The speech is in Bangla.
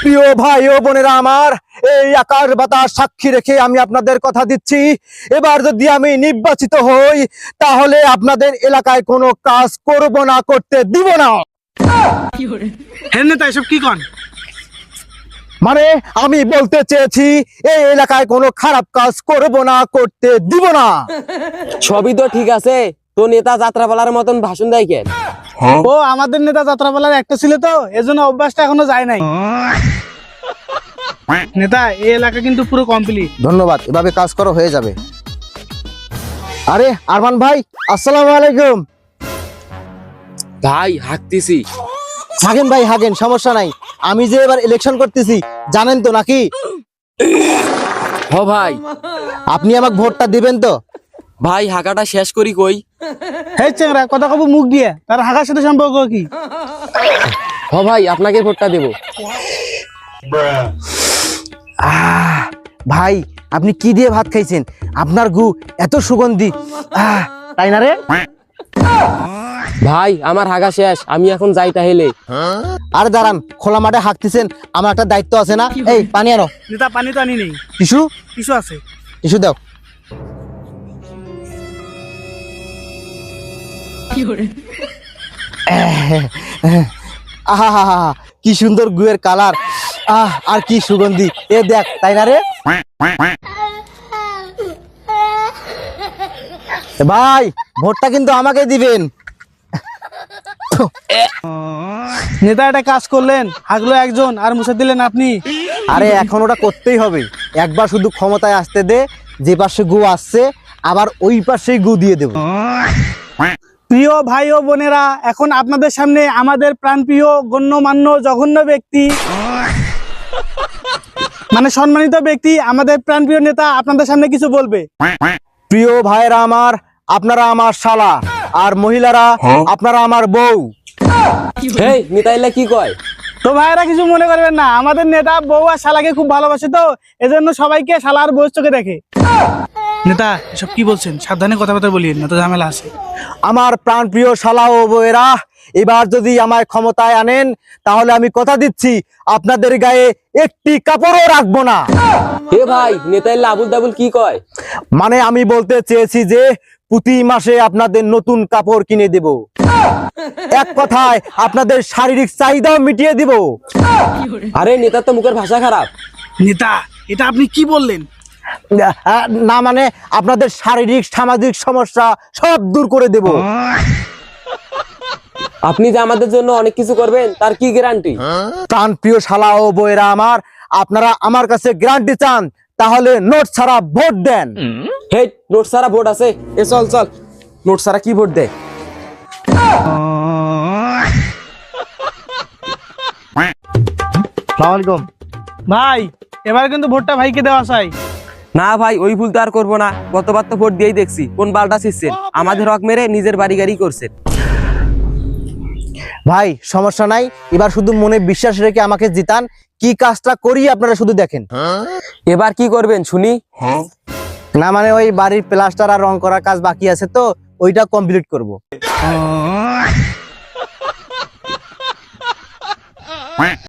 প্রিয় ভাই ও বোনেরা আমার, এই আকাশ বাতাস সাক্ষী রেখে আমি আপনাদের কথা দিচ্ছি, এবার যদি আমি নির্বাচিত হই তাহলে আপনাদের এলাকায় কোনো কাজ করব না, করতে দিব না। নেতা এসব কি কন? মানে আমি বলতে চেয়েছি এই এলাকায় কোনো খারাপ কাজ করব না, করতে দিব না। সবই তো ঠিক আছে, তো নেতা যাত্রা বলার মতন ভাষণ দেয় কেন? ও আমাদের নেতা যাত্রাপালার একটা ছিল তো, এজন্য অভ্যাসটা এখনো যায় নাই। নেতা এই এলাকা কিন্তু পুরো কমপ্লিট। ধন্যবাদ, এভাবে কাজ করো, হয়ে যাবে। আরে আরমান ভাই, আসসালামু আলাইকুম। ভাই হাঁকতেছি। হাগেন ভাই হাগেন, সমস্যা নাই। আমি যে এবার ইলেকশন করতেছি জানেন তো নাকি? হ ভাই। আপনি আমাকে ভোটটা দিবেন তো? ভাই হাঁকাটা শেষ করি কই। হে চেংরা, কথা কব মুখ দিয়ে, তার হাঁকার সাথে সম্পর্ক কি? হ ভাই, আপনাকে ভোটটা দেব। ভাই আপনি কি দিয়ে ভাত খাইছেন? আপনার গু এত সুগন্ধি, তাই না রে? ভাই আমার হাঁকা শেষ, আমি এখন যাই তাহলে। আরে দাঁড়ান, খোলা মাঠে হাঁকতেছেন, আমার একটা দায়িত্ব আছে না? এই পানি আনো। নেতা পানি তো আনি নেই, টিস্যু কিছু আছে। টিস্যু দাও। আহা, কি সুন্দর গুয়ের কালার, আর কি সুগন্ধি, এ দেখ, তাই না রে? ভাই ভোটটা কিন্তু আমাকে দিবেন। নেতা একটা কাজ করলেন, হাগলো একজন আর মুছে দিলেন আপনি। আরে এখন ওটা করতেই হবে, একবার শুধু ক্ষমতায় আসতে দে, যে পাশে গু আসছে আবার ওই পাশেই গু দিয়ে দেব। প্রিয় ভাই ও বোনেরা, এখন আপনাদের সামনে আমাদের প্রাণপ্রিয় গণ্যমান্য জঘন্য ব্যক্তি, মানে সম্মানিত ব্যক্তি, আমাদের প্রাণপ্রিয় নেতা আপনাদের সামনে কিছু বলবে। প্রিয় ভাইরা আমার, আপনারা আমার শালা, আর মহিলারা আপনারা আমার বউ। হেই নেতা এলে কি কয়? তো ভাইরা কিছু মনে করবেন না, আমাদের নেতা বউ আর শালাকে খুব ভালোবাসে, তো এজন্য সবাইকে শালা আর বউ চোখে দেখে। নেতা এসব কি বলছেন? সাবধানে কথাবার্তা বলিয়ে, না তো ঝামেলা আছে। আমার প্রাণপ্রিয় শালা ও বউয়েরা, এবার যদি আমায় ক্ষমতায় আনেন তাহলে আমি কথা দিচ্ছি আপনাদের গায়ে একটি কাপড়ও রাখবো না। হে ভাই, নেতা এলে আবুল তাবুল কি কয়? মানে আমি বলতে চেয়েছি যে প্রতি মাসে আপনাদের নতুন কাপড় কিনে দেব, এক কথায় আপনাদের শারীরিক চাহিদাও মিটিয়ে দিব। আরে নেতার তো মুখের ভাষা খারাপ। নেতা এটা আপনি কি বললেন? না মানে আপনাদের শারীরিক সামাজিক সমস্যা সব দূর করে দেব। আপনি যে আমাদের জন্য অনেক কিছু করবেন তার কি গ্যারান্টি? প্রাণ প্রিয় শালা ও বউয়েরা আমার, আপনারা আমার কাছে গ্যারান্টি চান তাহলে নোট ছাড়া ভোট দেন। হে নোট সারা ভোট আছে, এ চল চল। নোট সারা কি ভোট দেয়? আসসালামু ভাই এবার কিন্তু ভোটটা ভাইকে দেওয়া চাই। না ভাই, ওই ভুল তো আর করবো না। গতবার তো ভোট দিয়েই দেখছি কোন বালটা ছিচ্ছেন, আমাদের হক মেরে নিজের বাড়ি গাড়ি করছেন। ভাই সমস্যা নাই, এবার শুধু মনে বিশ্বাস রেখে আমাকে জিতান, কি কাজটা করি আপনারা শুধু দেখেন। এবার কি করবেন শুনি? না মানে ওই বাড়ির প্লাস্টার আর রং করার কাজ বাকি আছে, তো ওইটা কমপ্লিট করব।